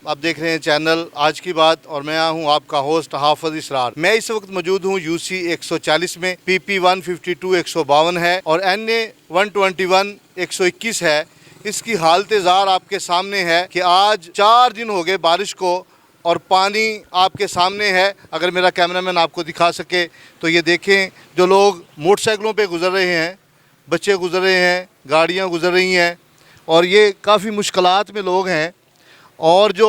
آپ دیکھ رہے ہیں چینل آج کی بات اور میں ہوں آپ کا ہوسٹ حافظ اسرار۔ میں اس وقت موجود ہوں UC 140 میں، PP 152 152 ہے اور NA 121 121 ہے۔ اس کی حالت زار آپ کے سامنے ہے کہ آج 4 دن ہو گئے بارش کو اور پانی آپ کے سامنے ہے۔ اگر میرا کیمرہ مین آپ کو دکھا سکے تو یہ دیکھیں، جو لوگ موٹر سائیکلوں پہ گزر رہے ہیں، بچے گزر رہے ہیں، گاڑیاں گزر رہی ہیں اور یہ کافی مشکلات میں لوگ ہیں۔ اور جو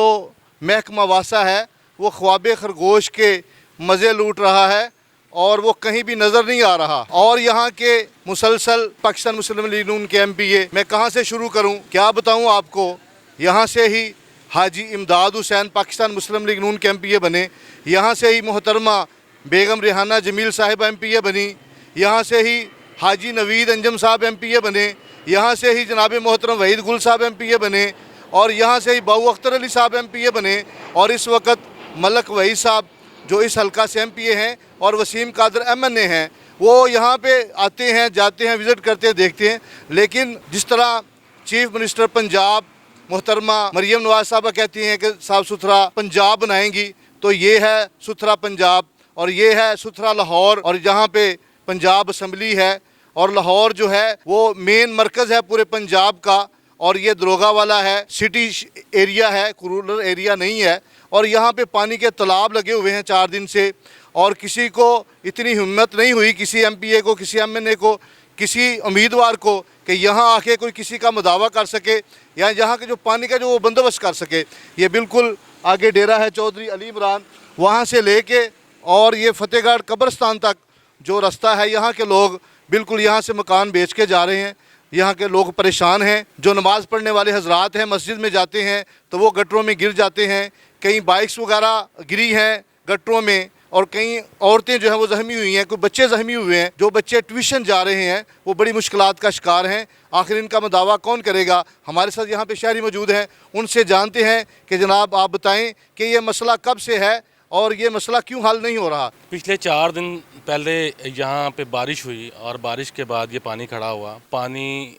محکمہ واسا ہے وہ خواب خرگوش کے مزے لوٹ رہا ہے اور وہ کہیں بھی نظر نہیں آ رہا۔ اور یہاں کے مسلسل پاکستان مسلم لیگ نون کے MPA، میں کہاں سے شروع کروں، کیا بتاؤں آپ کو۔ یہاں سے ہی حاجی امداد حسین پاکستان مسلم لیگ نون کے MPA بنے، یہاں سے ہی محترمہ بیگم ریحانہ جمیل صاحب MPA بنی، یہاں سے ہی حاجی نوید انجم صاحب MPA بنے، یہاں سے ہی جناب محترم وحید گل صاحب MPA بنے، اور یہاں سے ہی باو اختر علی صاحب MPA بنے، اور اس وقت ملک وحید صاحب جو اس حلقہ سے MPA ہیں اور وسیم قادر MNA ہیں، وہ یہاں پہ آتے ہیں، جاتے ہیں، وزٹ کرتے ہیں، دیکھتے ہیں۔ لیکن جس طرح چیف منسٹر پنجاب محترمہ مریم نواز صاحبہ کہتی ہیں کہ صاف ستھرا پنجاب بنائیں گی، تو یہ ہے ستھرا پنجاب اور یہ ہے ستھرا لاہور، اور جہاں پہ پنجاب اسمبلی ہے اور لاہور جو ہے وہ مین مرکز ہے پورے پنجاب کا، اور یہ دروگا والا ہے، سٹی ایریا ہے، رورل ایریا نہیں ہے، اور یہاں پہ پانی کے تالاب لگے ہوئے ہیں 4 دن سے، اور کسی کو اتنی ہمت نہیں ہوئی، کسی MPA کو، کسی MNA کو، کسی امیدوار کو کہ یہاں آ کے کوئی کسی کا مداوع کر سکے یا یہاں کے جو پانی کا جو وہ بندوبست کر سکے۔ یہ بالکل آگے ڈیرہ ہے چودھری علی عمران، وہاں سے لے کے اور یہ فتح گڑھ قبرستان تک جو رستہ ہے، یہاں کے لوگ بالکل یہاں سے مکان بیچ کے جا رہے ہیں۔ یہاں کے لوگ پریشان ہیں، جو نماز پڑھنے والے حضرات ہیں مسجد میں جاتے ہیں تو وہ گٹروں میں گر جاتے ہیں، کئی بائکس وغیرہ گری ہیں گٹروں میں، اور کئی عورتیں جو ہیں وہ زخمی ہوئی ہیں، کوئی بچے زخمی ہوئے ہیں، جو بچے ٹیوشن جا رہے ہیں وہ بڑی مشکلات کا شکار ہیں۔ آخر ان کا مداوع کون کرے گا؟ ہمارے ساتھ یہاں پہ شہری موجود ہیں، ان سے جانتے ہیں کہ جناب آپ بتائیں کہ یہ مسئلہ کب سے ہے اور یہ مسئلہ کیوں حل نہیں ہو رہا؟ پچھلے 4 دن پہلے یہاں پہ بارش ہوئی اور بارش کے بعد یہ پانی کھڑا ہوا۔ پانی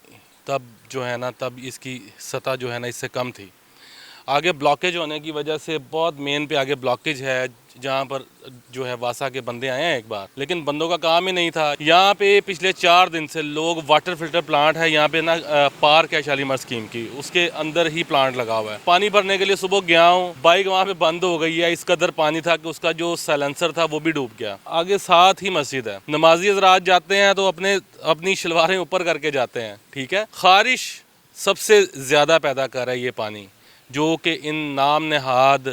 تب جو ہے نا، تب اس کی سطح جو ہے نا اس سے کم تھی۔ آگے بلاکیج ہونے کی وجہ سے بہت مین پہ آگے بلاکیج ہے، جہاں پر جو ہے واسا کے بندے آئے ہیں ایک بار، لیکن بندوں کا کام ہی نہیں تھا۔ یہاں پہ پچھلے 4 دن سے لوگ واٹر فلٹر پلانٹ ہے یہاں پہ نا، پارک ہے شالیمار اسکیم کی، اس کے اندر ہی پلانٹ لگا ہوا ہے۔ پانی بھرنے کے لیے صبح گیا ہوں، بائک وہاں پہ بند ہو گئی ہے، اس قدر پانی تھا کہ اس کا جو سائلنسر تھا وہ بھی ڈوب گیا۔ آگے ساتھ ہی مسجد ہے، نمازی حضرات جاتے ہیں تو اپنی شلواریں اوپر کر کے جاتے ہیں، ٹھیک ہے۔ خارش سب سے زیادہ پیدا کر رہا ہے یہ پانی، جو کہ ان نام نہاد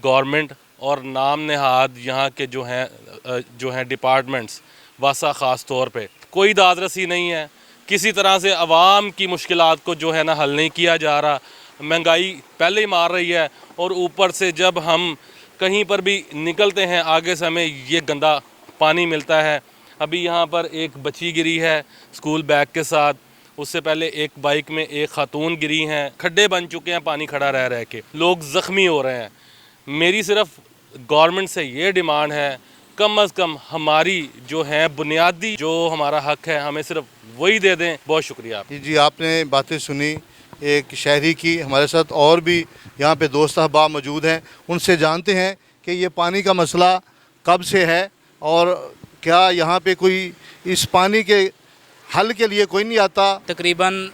گورنمنٹ اور نام نہاد یہاں کے جو ہیں ڈپارٹمنٹس، واسا خاص طور پہ کوئی داد رسی نہیں ہے، کسی طرح سے عوام کی مشکلات کو جو ہے نا حل نہیں کیا جا رہا۔ مہنگائی پہلے ہی مار رہی ہے اور اوپر سے جب ہم کہیں پر بھی نکلتے ہیں آگے سے ہمیں یہ گندا پانی ملتا ہے۔ ابھی یہاں پر ایک بچی گری ہے اسکول بیگ کے ساتھ، اس سے پہلے ایک بائک میں ایک خاتون گری ہیں، کھڈے بن چکے ہیں پانی کھڑا رہ کے، لوگ زخمی ہو رہے ہیں۔ میری صرف گورنمنٹ سے یہ ڈیمانڈ ہے، کم از کم ہماری جو ہے بنیادی جو ہمارا حق ہے ہمیں صرف وہی دے دیں۔ بہت شکریہ آپ۔ جی آپ نے باتیں سنی ایک شہری کی، ہمارے ساتھ اور بھی یہاں پہ دوست احباب موجود ہیں، ان سے جانتے ہیں کہ یہ پانی کا مسئلہ کب سے ہے اور کیا یہاں پہ کوئی اس پانی کے حل کے لیے کوئی نہیں آتا۔ تقریباً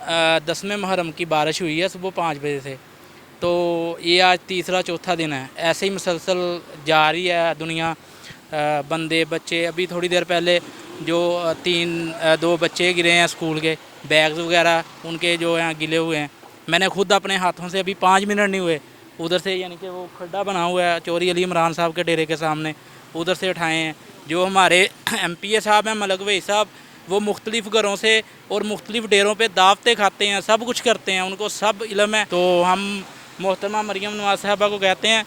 10ویں محرم کی بارش ہوئی ہے صبح 5 بجے سے، تو یہ آج تیسرا چوتھا دن ہے، ایسے ہی مسلسل جاری ہے دنیا، بندے بچے۔ ابھی تھوڑی دیر پہلے جو 2 بچے گرے ہیں اسکول کے، بیگز وغیرہ ان کے جو ہیں گلے ہوئے ہیں، میں نے خود اپنے ہاتھوں سے ابھی 5 منٹ نہیں ہوئے ادھر سے، یعنی کہ وہ کھڈا بنا ہوا ہے چودھری علی عمران صاحب کے ڈیرے کے سامنے، ادھر سے اٹھائے ہیں۔ جو ہمارے MPA صاحب ہیں ملک وحید صاحب، وہ مختلف گھروں سے اور مختلف ڈیروں پہ دعوتیں کھاتے ہیں، سب کچھ کرتے ہیں، ان کو سب علم ہے۔ تو ہم محترمہ مریم نواز صاحبہ کو کہتے ہیں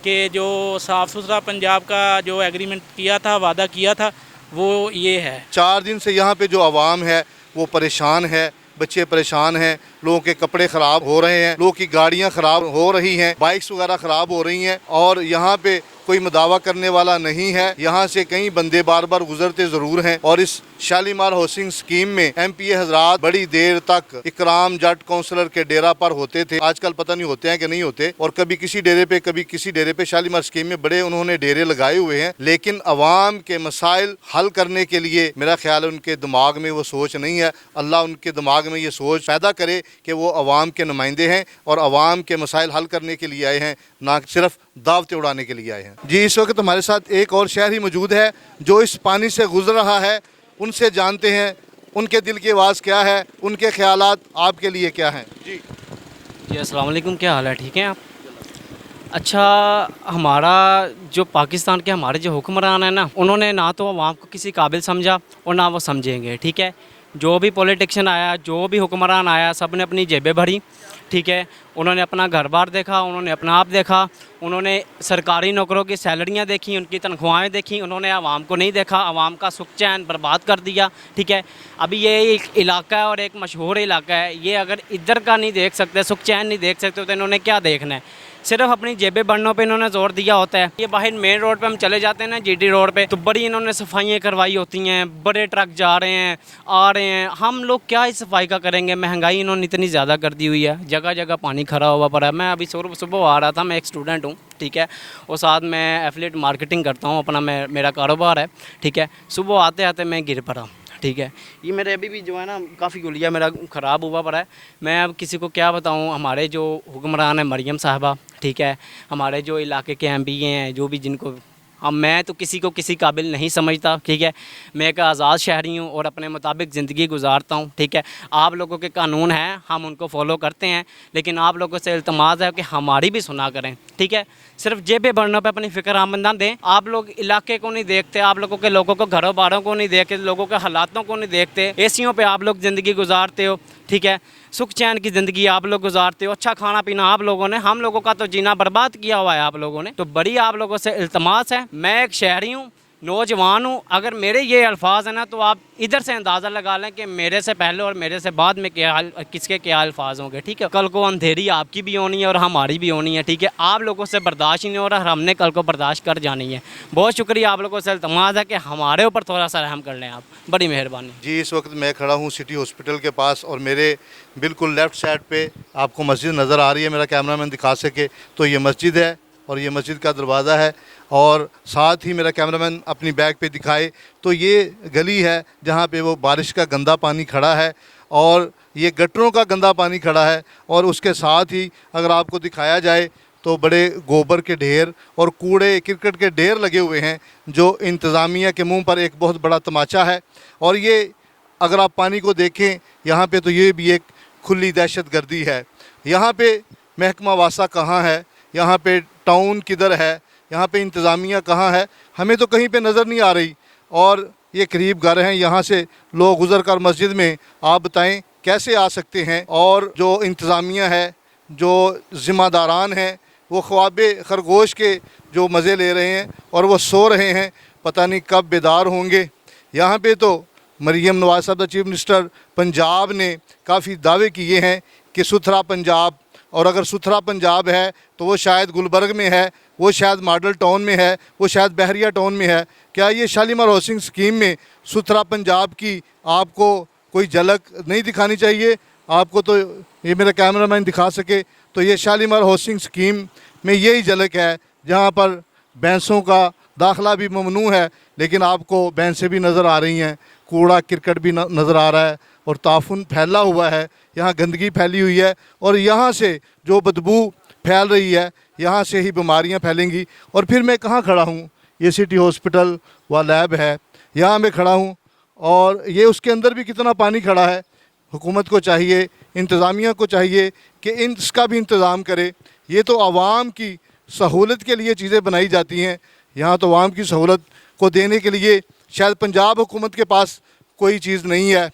کہ جو صاف ستھرا پنجاب کا جو ایگریمنٹ کیا تھا، وعدہ کیا تھا، وہ یہ ہے۔ 4 دن سے یہاں پہ جو عوام ہے وہ پریشان ہے، بچے پریشان ہیں، لوگوں کے کپڑے خراب ہو رہے ہیں، لوگوں کی گاڑیاں خراب ہو رہی ہیں، بائکس وغیرہ خراب ہو رہی ہیں، اور یہاں پہ کوئی مداوع کرنے والا نہیں ہے. یہاں سے کئی بندے بار بار گزرتے ضرور ہیں اور اس شالیمار ہاؤسنگ اسکیم میں ایم پی اے حضرات بڑی دیر تک اکرام جٹ کونسلر کے ڈیرا پر ہوتے تھے. آج کل پتہ نہیں ہوتے ہیں کہ نہیں ہوتے, اور کبھی کسی ڈیرے پہ کبھی کسی ڈیرے پہ. شالیمار اسکیم میں بڑے انہوں نے ڈیرے لگائے ہوئے ہیں, لیکن عوام کے مسائل حل کرنے کے لیے میرا خیال ہے ان کے دماغ میں وہ سوچ نہیں ہے. اللہ ان کے دماغ میں یہ سوچ پیدا کرے کہ وہ عوام کے نمائندے ہیں اور عوام کے مسائل حل کرنے کے لیے آئے ہیں, نہ صرف دعوتیں اڑانے کے لیے آئے ہیں. جی اس وقت ہمارے ساتھ ایک اور شہری موجود ہے جو اس پانی سے گزر رہا ہے. ان سے جانتے ہیں ان کے دل کی آواز کیا ہے, ان کے خیالات آپ کے لیے کیا ہیں. جی السلام علیکم, کیا حال ہے, ٹھیک ہیں آپ؟ اچھا, ہمارا جو پاکستان کے ہمارے جو حکمران ہیں نا, انہوں نے نہ تو عوام کو کسی قابل سمجھا اور نہ وہ سمجھیں گے. ٹھیک ہے, جو بھی پولیٹیشین آیا, جو بھی حکمران آیا, سب نے اپنی جیبیں بھری. ٹھیک ہے, انہوں نے اپنا گھر بار دیکھا, انہوں نے اپنا آپ دیکھا, انہوں نے سرکاری نوکروں کی سیلریاں دیکھیں, ان کی تنخواہیں دیکھیں, انہوں نے عوام کو نہیں دیکھا, عوام کا سکھ چین برباد کر دیا. ٹھیک ہے, ابھی یہ ایک علاقہ ہے اور ایک مشہور علاقہ ہے, یہ اگر ادھر کا نہیں دیکھ سکتے, سکھ چین نہیں دیکھ سکتے, تو انہوں نے کیا دیکھنا ہے؟ صرف اپنی جیبیں بھرنوں پہ انہوں نے زور دیا ہوتا ہے. یہ باہر مین روڈ پہ ہم چلے جاتے ہیں نا, جی ڈی روڈ پہ, تو بڑی انہوں نے صفائیاں کروائی ہوتی ہیں, بڑے ٹرک جا رہے ہیں آ رہے ہیں. ہم لوگ کیا اس صفائی کا کریں گے؟ مہنگائی انہوں نے اتنی زیادہ کر دی ہوئی ہے, جگہ جگہ پانی کھڑا ہوا پڑا ہے. میں ابھی صبح آ رہا تھا, میں ایک اسٹوڈنٹ ہوں. ٹھیک ہے, اور ساتھ میں ایفلیٹ مارکیٹنگ کرتا ہوں, اپنا میرا کاروبار ہے. ٹھیک ہے, صبح آتے آتے میں گر پڑا. ٹھیک ہے, یہ میرے ابھی بھی جو ہے نا کافی گلیا میرا خراب ہوا پڑا ہے. میں اب کسی کو کیا بتاؤں, ہمارے جو حکمران ہیں مریم صاحبہ, ٹھیک ہے, ہمارے جو علاقے کے ایم پی اے ہیں, جو بھی جن کو میں تو کسی کو کسی قابل نہیں سمجھتا. ٹھیک ہے, میں ایک آزاد شہری ہوں اور اپنے مطابق زندگی گزارتا ہوں. ٹھیک ہے, آپ لوگوں کے قانون ہیں, ہم ان کو فالو کرتے ہیں, لیکن آپ لوگوں سے التماس ہے کہ ہماری بھی سنا کریں. ٹھیک ہے, صرف جیبیں بھرنوں پہ اپنی فکر آمد نہ دیں. آپ لوگ علاقے کو نہیں دیکھتے, آپ لوگوں کے لوگوں کو گھروں باروں کو نہیں دیکھتے, لوگوں کے حالاتوں کو نہیں دیکھتے. اے سیوں پہ آپ لوگ زندگی گزارتے ہو. ٹھیک ہے, سکھ چین کی زندگی آپ لوگ گزارتے ہو, اچھا کھانا پینا آپ لوگوں نے, ہم لوگوں کا تو جینا برباد کیا ہوا ہے آپ لوگوں نے. تو بڑی آپ لوگوں سے التماس ہے, میں ایک شہری ہوں, نوجوان ہوں, اگر میرے یہ الفاظ ہیں نا, تو آپ ادھر سے اندازہ لگا لیں کہ میرے سے پہلے اور میرے سے بعد میں کس کے کیا الفاظ ہوں گے. ٹھیک ہے, کل کو اندھیری آپ کی بھی ہونی ہے اور ہماری بھی ہونی ہے. ٹھیک ہے, آپ لوگوں سے برداشت ہی نہیں ہو رہا, اور ہم نے کل کو برداشت کر جانی ہے. بہت شکریہ, آپ لوگوں سے التماس ہے کہ ہمارے اوپر تھوڑا سا رحم کر لیں آپ, بڑی مہربانی. جی اس وقت میں کھڑا ہوں سٹی ہاسپٹل کے پاس, اور میرے بالکل لیفٹ سائڈ پہ آپ کو مسجد نظر آ رہی ہے, میرا کیمرہ مین دکھا سکے تو یہ مسجد ہے اور یہ مسجد کا دروازہ ہے, اور ساتھ ہی میرا کیمرہ مین اپنی بیک پہ دکھائے تو یہ گلی ہے جہاں پہ وہ بارش کا گندا پانی کھڑا ہے, اور یہ گٹروں کا گندا پانی کھڑا ہے, اور اس کے ساتھ ہی اگر آپ کو دکھایا جائے تو بڑے گوبر کے ڈھیر اور کوڑے کرکٹ کے ڈھیر لگے ہوئے ہیں, جو انتظامیہ کے منہ پر ایک بہت بڑا تماچا ہے. اور یہ اگر آپ پانی کو دیکھیں یہاں پہ, تو یہ بھی ایک کھلی دہشت گردی ہے. یہاں پہ محکمہ واسطہ کہاں ہے, یہاں پہ ٹاؤن کدھر ہے, یہاں پہ انتظامیہ کہاں ہے, ہمیں تو کہیں پہ نظر نہیں آ رہی. اور یہ قریب گھر ہیں, یہاں سے لوگ گزر کر مسجد میں آپ بتائیں کیسے آ سکتے ہیں. اور جو انتظامیہ ہے, جو ذمہ داران ہیں, وہ خواب خرگوش کے جو مزے لے رہے ہیں اور وہ سو رہے ہیں, پتہ نہیں کب بیدار ہوں گے. یہاں پہ تو مریم نواز صاحب چیف منسٹر پنجاب نے کافی دعوے کیے ہیں کہ ستھرا پنجاب, اور اگر ستھرا پنجاب ہے تو وہ شاید گلبرگ میں ہے, وہ شاید ماڈل ٹاؤن میں ہے, وہ شاید بحریہ ٹاؤن میں ہے. کیا یہ شالیمار ہاؤسنگ اسکیم میں ستھرا پنجاب کی آپ کو کوئی جھلک نہیں دکھانی چاہیے؟ آپ کو تو یہ میرا کیمرہ مین دکھا سکے تو یہ شالیمار ہاؤسنگ اسکیم میں یہی جھلک ہے, جہاں پر بھینسوں کا داخلہ بھی ممنوع ہے, لیکن آپ کو بھینسیں بھی نظر آ رہی ہیں, کوڑا کرکٹ بھی نظر آ رہا ہے, اور تعفن پھیلا ہوا ہے, یہاں گندگی پھیلی ہوئی ہے, اور یہاں سے جو بدبو پھیل رہی ہے, یہاں سے ہی بیماریاں پھیلیں گی. اور پھر میں کہاں کھڑا ہوں؟ یہ سٹی ہاسپٹل و لیب ہے, یہاں میں کھڑا ہوں, اور یہ اس کے اندر بھی کتنا پانی کھڑا ہے. حکومت کو چاہیے, انتظامیہ کو چاہیے کہ اس کا بھی انتظام کرے. یہ تو عوام کی سہولت کے لیے چیزیں بنائی جاتی ہیں, یہاں تو عوام کی سہولت کو دینے کے لیے شاید پنجاب حکومت کے پاس کوئی چیز نہیں ہے.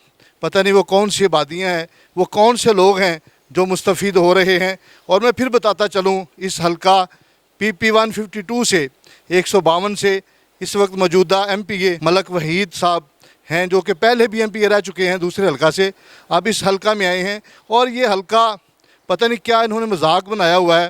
پتہ نہیں وہ کون سی آبادیاں ہیں, وہ کون سے لوگ ہیں جو مستفید ہو رہے ہیں. اور میں پھر بتاتا چلوں, اس حلقہ PP 152 سے 152 سے اس وقت موجودہ ایم پی اے ملک وحید صاحب ہیں, جو کہ پہلے بھی ایم پی اے رہ چکے ہیں دوسرے حلقہ سے, اب اس حلقہ میں آئے ہیں. اور یہ حلقہ پتہ نہیں کیا انہوں نے مذاق بنایا ہوا ہے,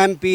MP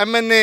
MNA